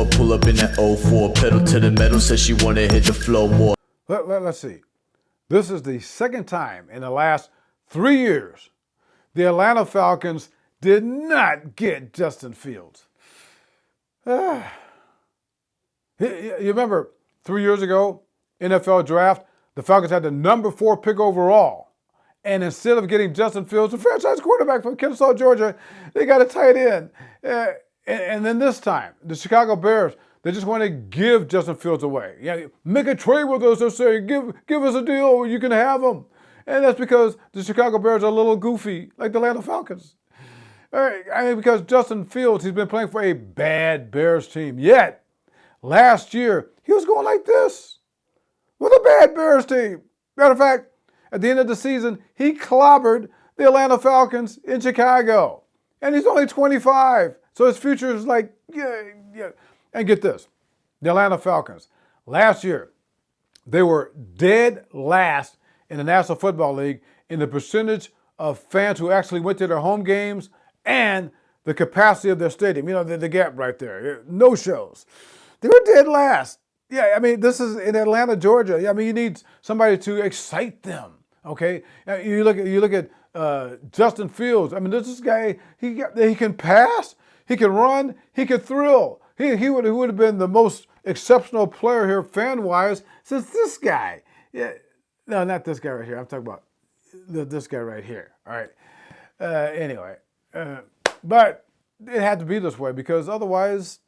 door, pull up in that 04, pedal to the metal, says she wanna hit the floor more. Let's see. This is the second time in the last 3 years the Atlanta Falcons did not get Justin Fields. You remember 3 years ago, NFL draft, the Falcons had the number 4 pick overall. And instead of getting Justin Fields, the franchise quarterback from Kennesaw, Georgia, they got a tight end. And then this time, the Chicago Bears, they just want to give Justin Fields away. Yeah, make a trade with us, they'll say, give us a deal, you can have him. And that's because the Chicago Bears are a little goofy, like the Atlanta Falcons. All right, I mean, because Justin Fields, he's been playing for a bad Bears team. Yet, last year, he was going like this with a bad Bears team. Matter of fact, at the end of the season, he clobbered the Atlanta Falcons in Chicago. And he's only 25. So his future is like, yeah. And get this, the Atlanta Falcons, last year, they were dead last in the National Football League in the percentage of fans who actually went to their home games and the capacity of their stadium. You know, the gap right there. No shows. They were dead last. Yeah, I mean, this is in Atlanta, Georgia. I mean, you need somebody to excite them. Okay, you look at Justin Fields. I mean, this guy, he can pass, he can run, he can thrill. He would have been the most exceptional player here fan-wise since this guy. Yeah, no, not this guy right here. I'm talking about this guy right here. All right. Anyway, but it had to be this way because otherwise,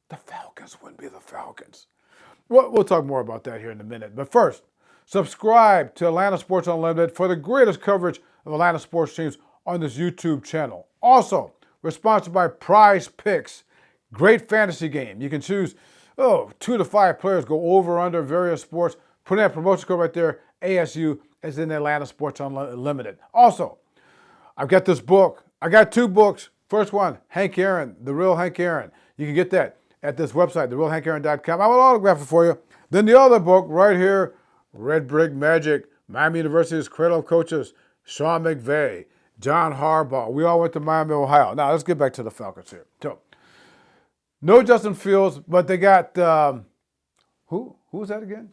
the Falcons wouldn't be the Falcons. We'll talk more about that here in a minute. But first, subscribe to Atlanta Sports Unlimited for the greatest coverage of Atlanta sports teams on this YouTube channel. Also, we're sponsored by Prize Picks. Great fantasy game. You can choose 2 to 5 players, go over, under various sports. Put in that promotion code right there, ASU, as in Atlanta Sports Unlimited. Also, I've got this book. I got 2 books. First one, Hank Aaron, The Real Hank Aaron. You can get that at this website, therealhankaaron.com. I will autograph it for you. Then the other book right here, Red Brick Magic, Miami University's Cradle of Coaches, Sean McVay, John Harbaugh. We all went to Miami, Ohio. Now, let's get back to the Falcons here. So, no Justin Fields, but they got, who was that again?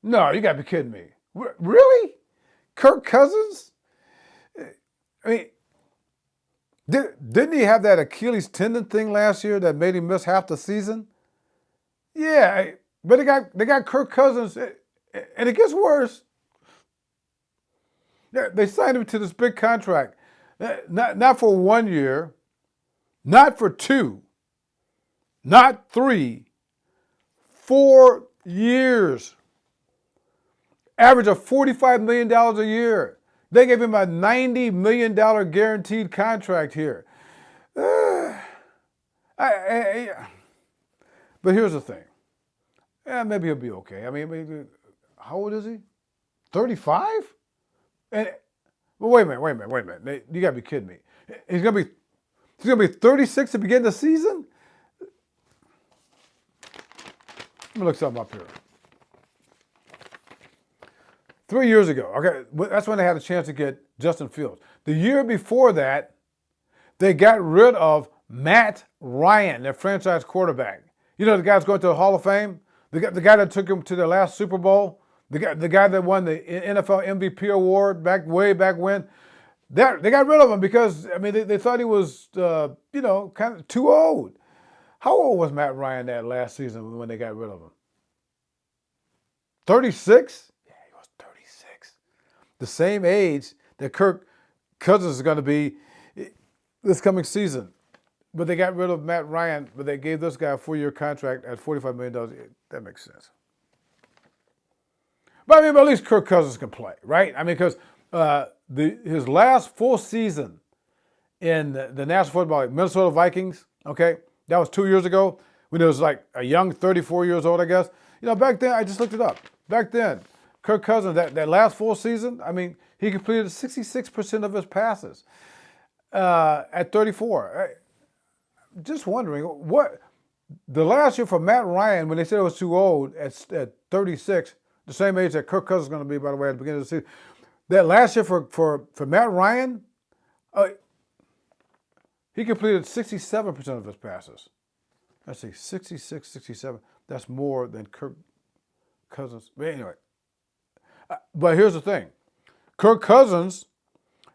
No, you got to be kidding me. Really? Kirk Cousins? I mean, didn't he have that Achilles tendon thing last year that made him miss half the season? Yeah, but they got Kirk Cousins, and it gets worse. They signed him to this big contract, not for 1 year, not for 2, not 3, 4 years. Average of $45 million a year. They gave him a $90 million guaranteed contract here. But here's the thing. Maybe he'll be okay. I mean, how old is he? 35? And well, wait a minute. You gotta be kidding me. He's gonna be 36 to begin the season? Let me look something up here. 3 years ago, okay, that's when they had a chance to get Justin Fields. The year before that, they got rid of Matt Ryan, their franchise quarterback. You know the guy's going to the Hall of Fame? The guy that took him to their last Super Bowl? The guy that won the NFL MVP award way back when? They got rid of him because, I mean, they thought he was, kind of too old. How old was Matt Ryan that last season when they got rid of him? 36? The same age that Kirk Cousins is going to be this coming season. But they got rid of Matt Ryan, but they gave this guy a 4-year contract at $45 million. That makes sense. But I mean, at least Kirk Cousins can play, right? I mean, because his last full season in the National Football League, Minnesota Vikings, okay, that was 2 years ago when he was like a young 34 years old, I guess. You know, back then, I just looked it up. Back then, Kirk Cousins, that last full season, I mean, he completed 66% of his passes at 34. Just wondering, what the last year for Matt Ryan, when they said it was too old at 36, the same age that Kirk Cousins is going to be, by the way, at the beginning of the season, that last year for Matt Ryan, he completed 67% of his passes. let's see, 66, 67. That's more than Kirk Cousins. But anyway, but here's the thing. Kirk Cousins,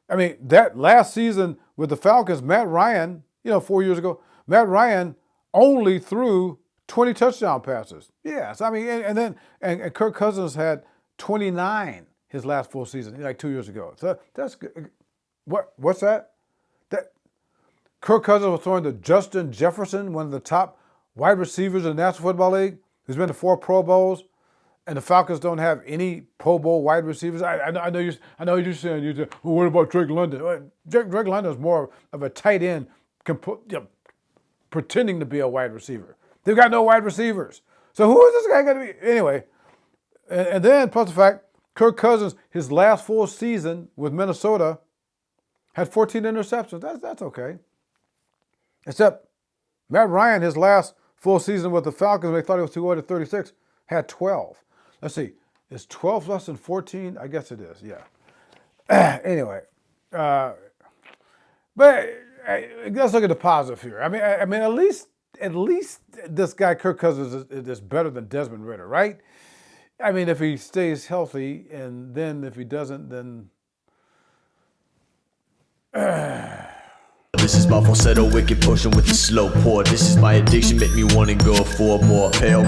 I mean, that last season with the Falcons, Matt Ryan, 4 years ago, Matt Ryan only threw 20 touchdown passes. Yes, I mean, and Kirk Cousins had 29 his last full season, like 2 years ago. So that's good. What's that? That Kirk Cousins was throwing to Justin Jefferson, one of the top wide receivers in the National Football League, who's been to 4 Pro Bowls, and the Falcons don't have any Pro Bowl wide receivers. I know you're saying, well, what about Drake London? Well, Drake London is more of a tight end, pretending to be a wide receiver. They've got no wide receivers. So who is this guy going to be? Anyway, and then plus the fact, Kirk Cousins, his last full season with Minnesota, had 14 interceptions. That's okay. Except Matt Ryan, his last full season with the Falcons, when they thought he was too old at 36, had 12. Let's see. Is 12 less than 14? I guess it is, yeah. Anyway. But let's look at the positive here. I mean, at least this guy, Kirk Cousins, is better than Desmond Ridder, right? I mean, if he stays healthy, and then if he doesn't, then... This is my falsetto, wicked potion with the slow pour. This is my addiction, make me wanna go for more. Pale